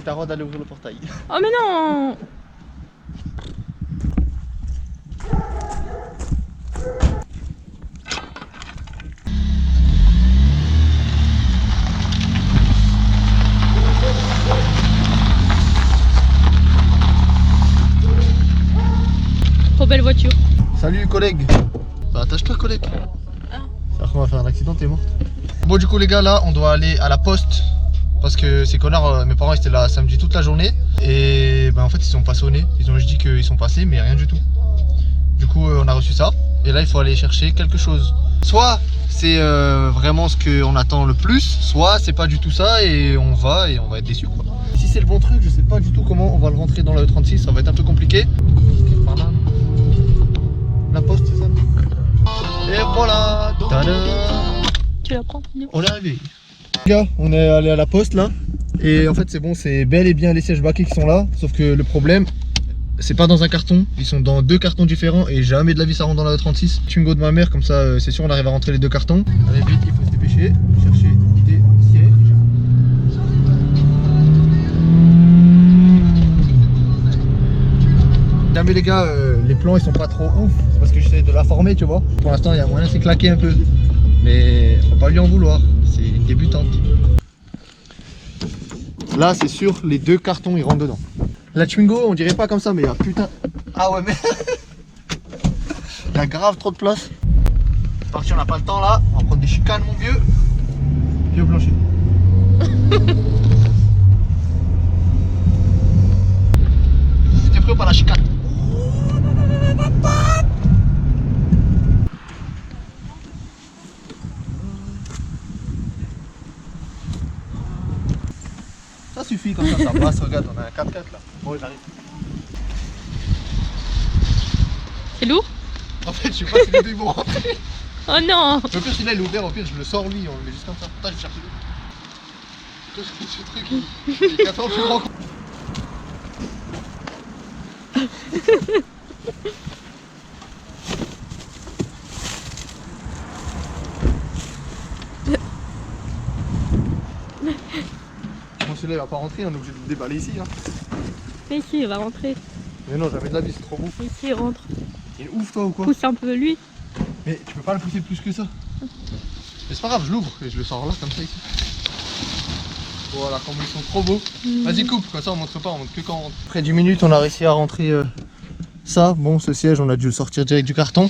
t'as le droit d'aller ouvrir le portail. Oh mais non. Trop belle voiture. Salut collègue. Bah attache-toi collègue. Ça on va faire un accident, t'es morte. Bon du coup les gars là on doit aller à la poste. Parce que ces connards, mes parents étaient là samedi toute la journée. Et bah en fait ils sont pas sonnés. Ils ont juste dit qu'ils sont passés mais rien du tout. Du coup on a reçu ça. Et là il faut aller chercher quelque chose. Soit c'est vraiment ce qu'on attend le plus, soit c'est pas du tout ça et on va être déçu quoi. Si c'est le bon truc, je sais pas du tout comment on va le rentrer dans la E36, ça va être un peu compliqué. Par là. La poste c'est ça. Et voilà. Tada. Tu la prends? On est arrivé. Les gars, on est allé à la poste là. Et en fait c'est bon, c'est bel et bien les sièges baquets qui sont là. Sauf que le problème, c'est pas dans un carton, ils sont dans deux cartons différents et jamais de la vie ça rentre dans la E36. Twingo de ma mère, comme ça c'est sûr on arrive à rentrer les deux cartons. Allez vite, il faut se dépêcher, chercher des sièges. Jamais les gars, les plans ils sont pas trop ouf, c'est parce que j'essaie de la former tu vois. Pour l'instant il y a moyen de s'éclaquer un peu, mais faut pas lui en vouloir, c'est une débutante. Là c'est sûr, les deux cartons ils rentrent dedans. La Twingo on dirait pas comme ça mais il y a putain... Ah ouais mais... il y a grave trop de place. C'est parti, on n'a pas le temps là, on va prendre des chicanes mon vieux. Vieux plancher. T'es prêt par la chicane? Ça suffit comme ça passe, regarde on a un 4x4 là. Bon j'arrive. C'est lourd? En fait je sais pas si les deux ils vont rentrer. Oh non. Au pire celui-là il est ouvert, au pire je le sors lui, on le met juste comme ça. Putain je vais chercher l'autre. Putain ce truc il est 4 ans plus grand. Bon celui-là il va pas rentrer, on est obligé de le déballer ici hein. Mais ici il va rentrer. Mais non jamais de la vie, c'est trop beau. Ici il rentre. Il est ouf toi ou quoi? Pousse un peu lui. Mais tu peux pas le pousser plus que ça. Mais c'est pas grave, je l'ouvre et je le sors là comme ça ici. Voilà, comme ils sont trop beaux. Vas-y coupe, comme ça on montre pas, on montre que quand on rentre. Après 10 minutes on a réussi à rentrer ça. Bon ce siège on a dû le sortir direct du carton.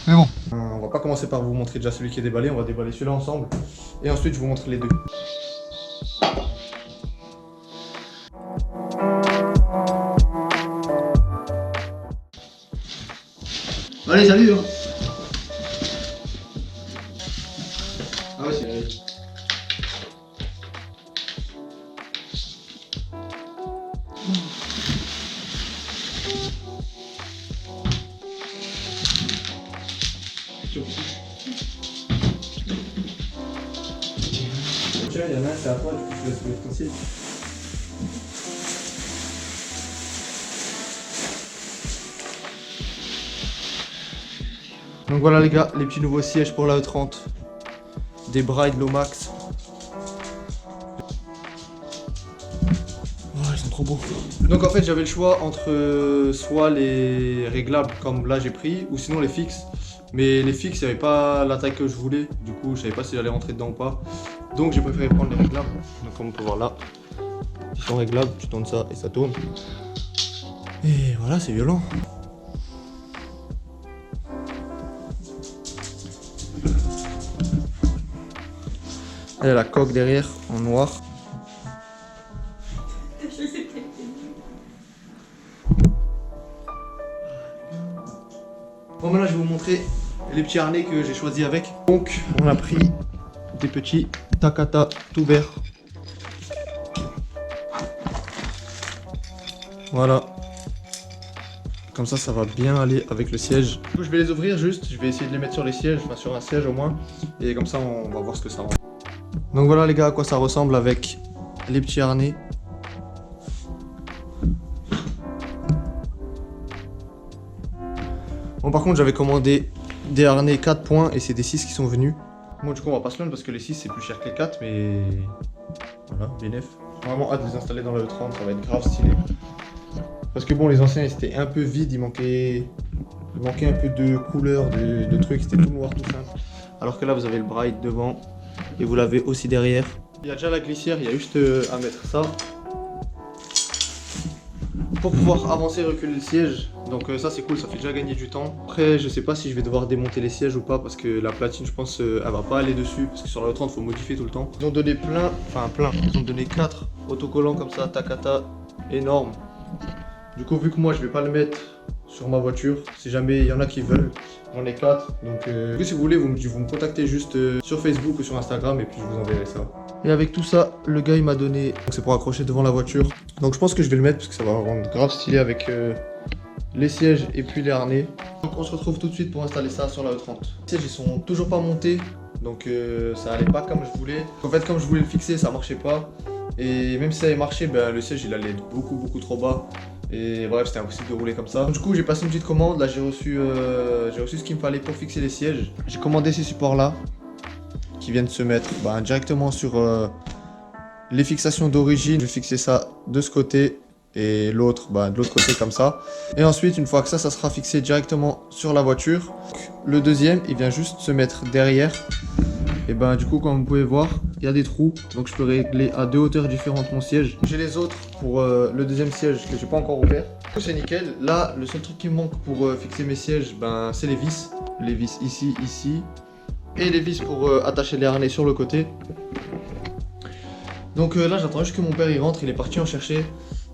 Mais bon. On va pas commencer par vous montrer déjà celui qui est déballé, on va déballer celui-là ensemble. Et ensuite je vous montre les deux. Allez salut hein. Ah ouais c'est... Tiens, il y en a un, c'est à toi, du coup je laisse le potentiel. Donc voilà les gars, les petits nouveaux sièges pour la E30. Des Bride Lomax. Oh, ils sont trop beaux. Donc en fait j'avais le choix entre soit les réglables comme là j'ai pris, ou sinon les fixes. Mais les fixes, il n'y avait pas la taille que je voulais. Du coup, je savais pas si j'allais rentrer dedans ou pas. Donc j'ai préféré prendre les réglables. Donc comme on peut voir là, ils sont réglables, tu tournes ça et ça tourne. Et voilà, c'est violent. Il y a la coque derrière en noir. Bon maintenant je vais vous montrer les petits harnais que j'ai choisi avec. Donc on a pris des petits Takata tout vert. Voilà. Comme ça va bien aller avec le siège. Du coup je vais les ouvrir juste, je vais essayer de les mettre sur les sièges, enfin sur un siège au moins. Et comme ça on va voir ce que ça rend. Donc voilà les gars à quoi ça ressemble avec les petits harnais. Bon par contre j'avais commandé des harnais 4 points et c'est des 6 qui sont venus. Bon du coup on va pas se plaindre parce que les 6 c'est plus cher que les 4 mais... Voilà, bénef. vraiment hâte de les installer dans la E30, ça va être grave stylé. Parce que bon, les anciens ils étaient un peu vides, il manquait un peu de couleur, de trucs, c'était tout noir, tout simple. Alors que là vous avez le bright devant et vous l'avez aussi derrière. Il y a déjà la glissière, il y a juste à mettre ça pour pouvoir avancer et reculer le siège. Donc ça c'est cool, ça fait déjà gagner du temps. Après je sais pas si je vais devoir démonter les sièges ou pas parce que la platine je pense elle va pas aller dessus parce que sur la E30 il faut modifier tout le temps. Ils ont donné plein, ils ont donné 4 autocollants comme ça, Takata, énorme. Du coup vu que moi je vais pas le mettre sur ma voiture, si jamais il y en a qui veulent, j'en ai 4. Donc si vous voulez vous me contactez juste sur Facebook ou sur Instagram et puis je vous enverrai ça. Et avec tout ça, le gars il m'a donné, c'est pour accrocher devant la voiture. Donc je pense que je vais le mettre parce que ça va rendre grave stylé avec les sièges et puis les harnais. Donc on se retrouve tout de suite pour installer ça sur la E30. Les sièges ils sont toujours pas montés, donc ça allait pas comme je voulais. En fait comme je voulais le fixer ça marchait pas. Et même si ça avait marché, ben, le siège il allait être beaucoup trop bas. Et bref, c'était impossible de rouler comme ça. Du coup, j'ai passé une petite commande. Là, j'ai reçu ce qu'il me fallait pour fixer les sièges. J'ai commandé ces supports-là qui viennent se mettre directement sur les fixations d'origine. Je vais fixer ça de ce côté et l'autre de l'autre côté comme ça. Et ensuite, une fois que ça sera fixé directement sur la voiture, le deuxième, il vient juste se mettre derrière. Et du coup, comme vous pouvez voir, il y a des trous, donc je peux régler à 2 hauteurs différentes mon siège. J'ai les autres pour le deuxième siège que j'ai pas encore ouvert. C'est nickel. Là, le seul truc qui me manque pour fixer mes sièges, c'est les vis. Les vis ici, et les vis pour attacher les harnais sur le côté. Donc là, j'attends juste que mon père il rentre, il est parti en chercher.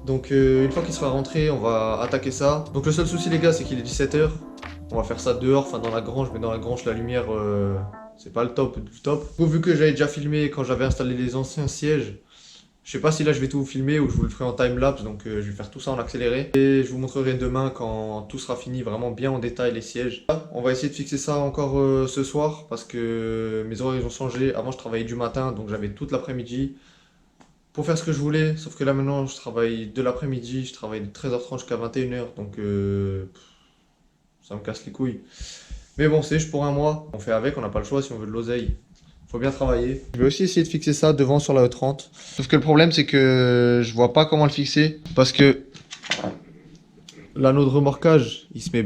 Donc une fois qu'il sera rentré, on va attaquer ça. Donc le seul souci les gars, c'est qu'il est 17 h. On va faire ça dehors, enfin dans la grange, mais dans la grange la lumière... c'est pas le top du top. Vu que j'avais déjà filmé quand j'avais installé les anciens sièges, je sais pas si là je vais tout filmer ou je vous le ferai en time-lapse, donc je vais faire tout ça en accéléré. Et je vous montrerai demain quand tout sera fini, vraiment bien en détail les sièges. On va essayer de fixer ça encore ce soir parce que mes horaires ils ont changé. Avant je travaillais du matin, donc j'avais toute l'après-midi pour faire ce que je voulais. Sauf que là maintenant je travaille de l'après-midi, je travaille de 13h30 jusqu'à 21h, donc ça me casse les couilles. Mais bon, c'est juste pour un mois. On fait avec, on n'a pas le choix si on veut de l'oseille. Faut bien travailler. Je vais aussi essayer de fixer ça devant sur la E30. Sauf que le problème, c'est que je vois pas comment le fixer. Parce que l'anneau de remorquage, il se met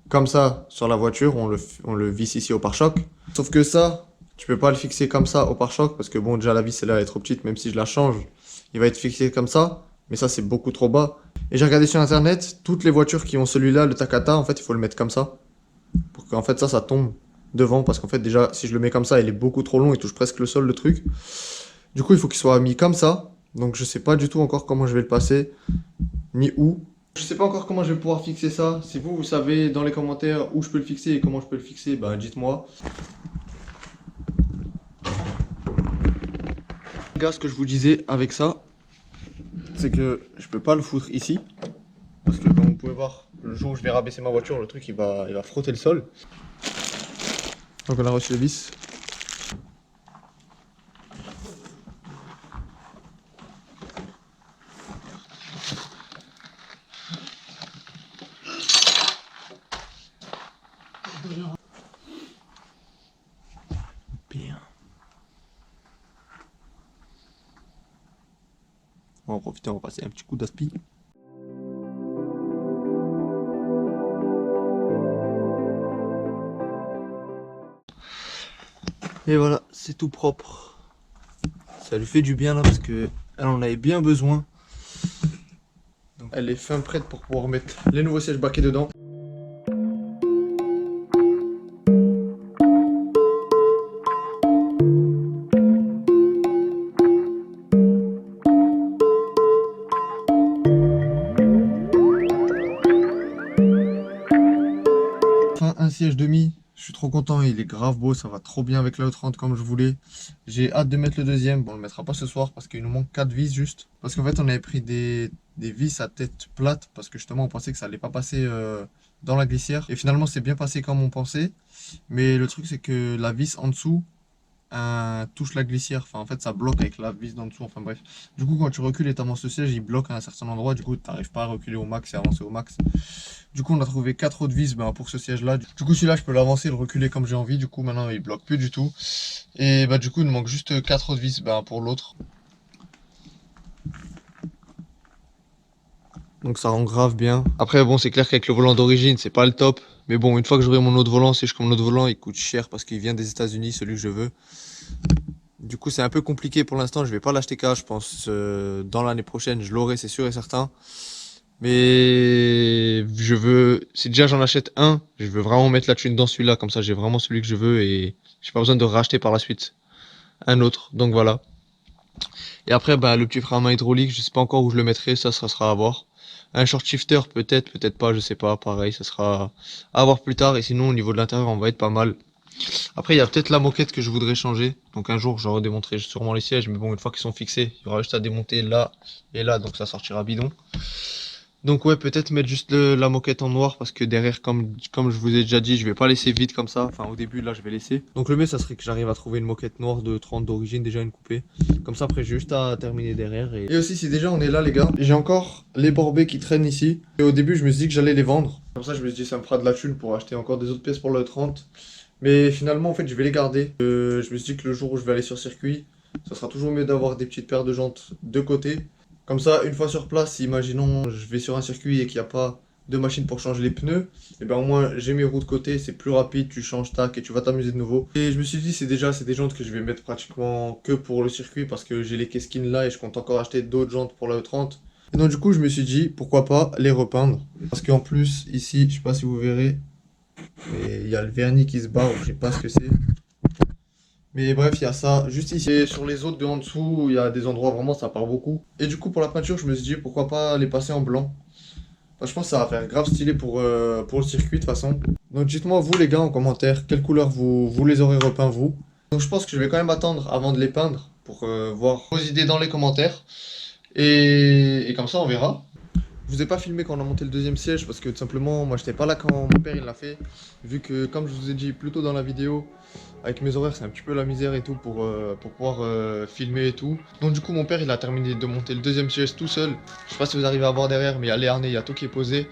comme ça sur la voiture. On le visse ici au pare-choc. Sauf que ça, tu peux pas le fixer comme ça au pare-choc. Parce que bon, déjà la vis, elle est trop petite. Même si je la change, il va être fixé comme ça. Mais ça, c'est beaucoup trop bas. Et j'ai regardé sur internet, toutes les voitures qui ont celui-là, le Takata, en fait, il faut le mettre comme ça. Pour qu'en fait ça tombe devant, parce qu'en fait déjà si je le mets comme ça il est beaucoup trop long, il touche presque le sol le truc. Du coup il faut qu'il soit mis comme ça, donc je sais pas du tout encore comment je vais le passer, ni où. Je sais pas encore comment je vais pouvoir fixer ça. Si vous savez dans les commentaires où je peux le fixer et comment je peux le fixer, dites-moi. Les gars, ce que je vous disais avec ça, c'est que je peux pas le foutre ici. Parce que comme vous pouvez voir, le jour où je vais rabaisser ma voiture, le truc il va frotter le sol. Donc on a reçu les vis. Bien. On va en profiter, on va passer un petit coup d'aspi. Et voilà, c'est tout propre. Ça lui fait du bien là parce que elle en avait bien besoin. Donc elle est fin prête pour pouvoir mettre les nouveaux sièges baquets dedans. Enfin un siège demi. Je suis trop content, il est grave beau, ça va trop bien avec la E30 comme je voulais. J'ai hâte de mettre le deuxième. Bon, on le mettra pas ce soir parce qu'il nous manque 4 vis juste. Parce qu'en fait, on avait pris des vis à tête plate parce que justement, on pensait que ça allait pas passer dans la glissière. Et finalement, c'est bien passé comme on pensait. Mais le truc, c'est que la vis en dessous touche la glissière. Enfin, en fait, ça bloque avec la vis d'en dessous. Enfin, bref. Du coup, quand tu recules et tu avances le siège, il bloque à un certain endroit. Du coup, tu n'arrives pas à reculer au max et avancer au max. Du coup, on a trouvé 4 autres vis pour ce siège-là. Du coup, celui-là, je peux l'avancer et le reculer comme j'ai envie. Du coup, maintenant, il bloque plus du tout. Et du coup, il me manque juste 4 autres vis pour l'autre. Donc ça rend grave bien. Après bon, c'est clair qu'avec le volant d'origine c'est pas le top. Mais bon, une fois que j'aurai mon autre volant, c'est que mon autre volant il coûte cher parce qu'il vient des États-Unis, celui que je veux. Du coup c'est un peu compliqué pour l'instant, je vais pas l'acheter cash, je pense dans l'année prochaine je l'aurai, c'est sûr et certain. Mais je veux, si déjà j'en achète un, je veux vraiment mettre la thune dans celui-là, comme ça j'ai vraiment celui que je veux et j'ai pas besoin de racheter par la suite un autre. Donc voilà. Et après bah, le petit frein à main hydraulique, je sais pas encore où je le mettrai, ça sera à voir. Un short shifter peut-être, peut-être pas, je sais pas, pareil, ça sera à voir plus tard. Et sinon au niveau de l'intérieur on va être pas mal. Après il y a peut-être la moquette que je voudrais changer. Donc un jour je redémonterai sûrement les sièges, mais bon une fois qu'ils sont fixés, il y aura juste à démonter là et là, donc ça sortira bidon. Donc ouais, peut-être mettre juste la moquette en noir parce que derrière, comme je vous ai déjà dit, je vais pas laisser vide comme ça. Enfin au début là je vais laisser. Donc le mieux ça serait que j'arrive à trouver une moquette noire de 30 d'origine, déjà une coupée. Comme ça après j'ai juste à terminer derrière. Et aussi si déjà on est là les gars, j'ai encore les borbets qui traînent ici. Et au début je me suis dit que j'allais les vendre. Comme ça je me suis dit ça me fera de la thune pour acheter encore des autres pièces pour le 30. Mais finalement en fait je vais les garder. Je me suis dit que le jour où je vais aller sur circuit, ça sera toujours mieux d'avoir des petites paires de jantes de côté. Comme ça, une fois sur place, imaginons je vais sur un circuit et qu'il n'y a pas de machine pour changer les pneus, et ben au moins j'ai mes roues de côté, c'est plus rapide, tu changes tac et tu vas t'amuser de nouveau. Et je me suis dit c'est des jantes que je vais mettre pratiquement que pour le circuit parce que j'ai les Keskin là et je compte encore acheter d'autres jantes pour la E30. Et donc du coup je me suis dit pourquoi pas les repeindre. Parce qu'en plus ici, je sais pas si vous verrez, mais il y a le vernis qui se barre, je sais pas ce que c'est. Mais bref, il y a ça juste ici. Et sur les autres de en dessous, il y a des endroits vraiment ça part beaucoup. Et du coup, pour la peinture, je me suis dit pourquoi pas les passer en blanc. Enfin, je pense que ça va faire grave stylé pour le circuit de toute façon. Donc dites-moi vous les gars en commentaire quelle couleur vous les aurez repeints vous. Donc je pense que je vais quand même attendre avant de les peindre pour voir vos idées dans les commentaires. Et comme ça on verra. Je vous ai pas filmé quand on a monté le deuxième siège parce que tout simplement moi j'étais pas là quand mon père il l'a fait. Vu que comme je vous ai dit plus tôt dans la vidéo, avec mes horaires c'est un petit peu la misère et tout pour pouvoir filmer et tout. Donc du coup mon père il a terminé de monter le deuxième siège tout seul. Je sais pas si vous arrivez à voir derrière mais il y a les harnais, il y a tout qui est posé.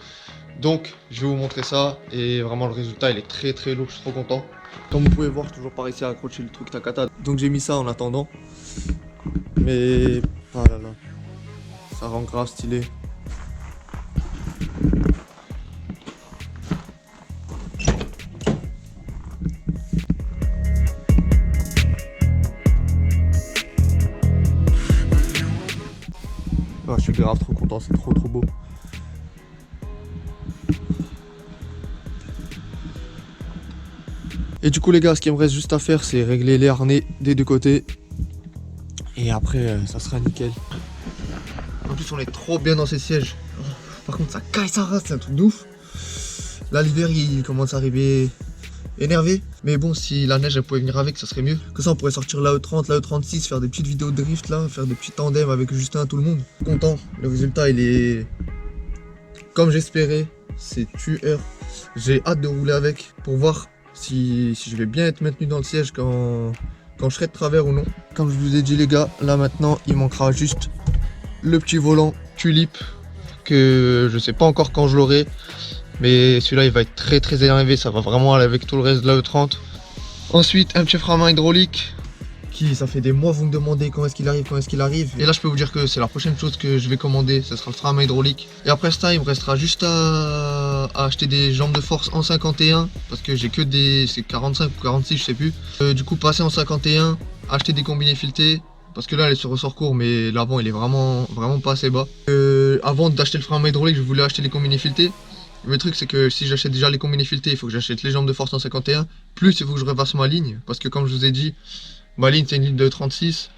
Donc je vais vous montrer ça et vraiment le résultat il est très très lourd, je suis trop content. Comme vous pouvez voir toujours par réussi à accrocher le truc Takata. Donc j'ai mis ça en attendant. Mais oh là là, ça rend grave stylé. Oh, je suis grave trop content, c'est trop beau. Et du coup les gars, ce qu'il me reste juste à faire c'est régler les harnais des deux côtés. Et après ça sera nickel. En plus on est trop bien dans ces sièges. Oh, par contre ça caille sa race, c'est un truc de ouf. Là l'hiver il commence à arriver énervé. Mais bon si la neige elle pouvait venir avec ça serait mieux. Comme ça on pourrait sortir la E30, la E36, faire des petites vidéos de drift là, faire des petits tandems avec Justin, tout le monde. Content, le résultat il est comme j'espérais, c'est tueur. J'ai hâte de rouler avec pour voir si je vais bien être maintenu dans le siège quand je serai de travers ou non. Comme je vous ai dit les gars, là maintenant il manquera juste le petit volant tulipe que je sais pas encore quand je l'aurai. Mais celui-là il va être très énervé, ça va vraiment aller avec tout le reste de la E30. Ensuite un petit frein à main hydraulique qui ça fait des mois vous me demandez quand est-ce qu'il arrive, Et là je peux vous dire que c'est la prochaine chose que je vais commander, ce sera le frein à main hydraulique. Et après ça il me restera juste à acheter des jambes de force en 51 parce que j'ai que des, c'est 45 ou 46 je sais plus. Du coup passer en 51, acheter des combinés filetés. Parce que là elle est sur ressort court mais l'avant il est vraiment pas assez bas. Avant d'acheter le frein à main hydraulique je voulais acheter les combinés filetés. Le truc c'est que si j'achète déjà les combinés filetés, il faut que j'achète les jambes de force en 51. Plus il faut que je refasse ma ligne. Parce que comme je vous ai dit, ma ligne c'est une ligne de 36.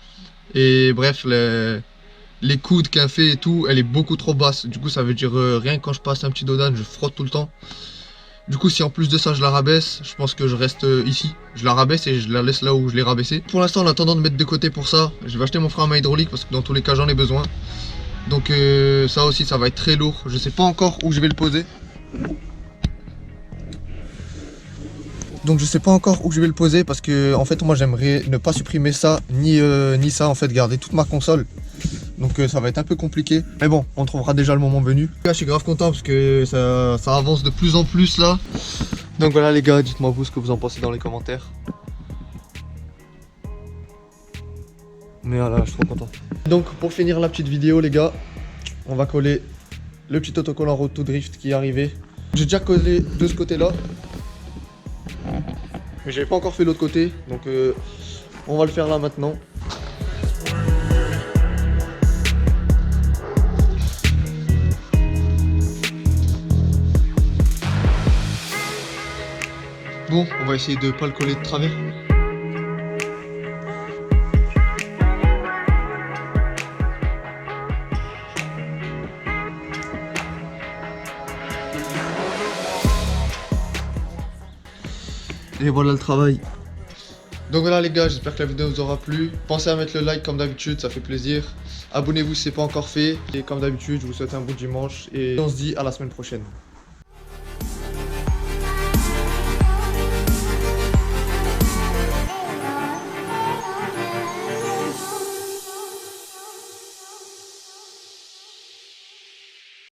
Et bref, les coudes qu'elle fait et tout, elle est beaucoup trop basse. Du coup ça veut dire rien que quand je passe un petit dodan, je frotte tout le temps. Du coup si en plus de ça je la rabaisse, je pense que je reste ici. Je la rabaisse et je la laisse là où je l'ai rabaissée. Pour l'instant en attendant de mettre de côté pour ça, je vais acheter mon frein à main hydraulique parce que dans tous les cas j'en ai besoin. Donc ça aussi ça va être très lourd. Je sais pas encore où je vais le poser. Donc je sais pas encore où je vais le poser parce que en fait moi j'aimerais ne pas supprimer ça ni ça en fait, garder toute ma console. Donc ça va être un peu compliqué. Mais bon, on trouvera déjà le moment venu. Là je suis grave content parce que ça avance de plus en plus là. Donc voilà les gars, dites-moi vous ce que vous en pensez dans les commentaires. Mais voilà, je suis trop content. Donc pour finir la petite vidéo les gars, on va coller le petit autocollant Road to Drift qui est arrivé. J'ai déjà collé de ce côté-là. Mais j'avais pas encore fait l'autre côté. Donc on va le faire là maintenant. Bon, on va essayer de pas le coller de travers. Et voilà le travail. Donc voilà les gars, j'espère que la vidéo vous aura plu. Pensez à mettre le like comme d'habitude, ça fait plaisir. Abonnez-vous si ce n'est pas encore fait. Et comme d'habitude, je vous souhaite un bon dimanche et on se dit à la semaine prochaine.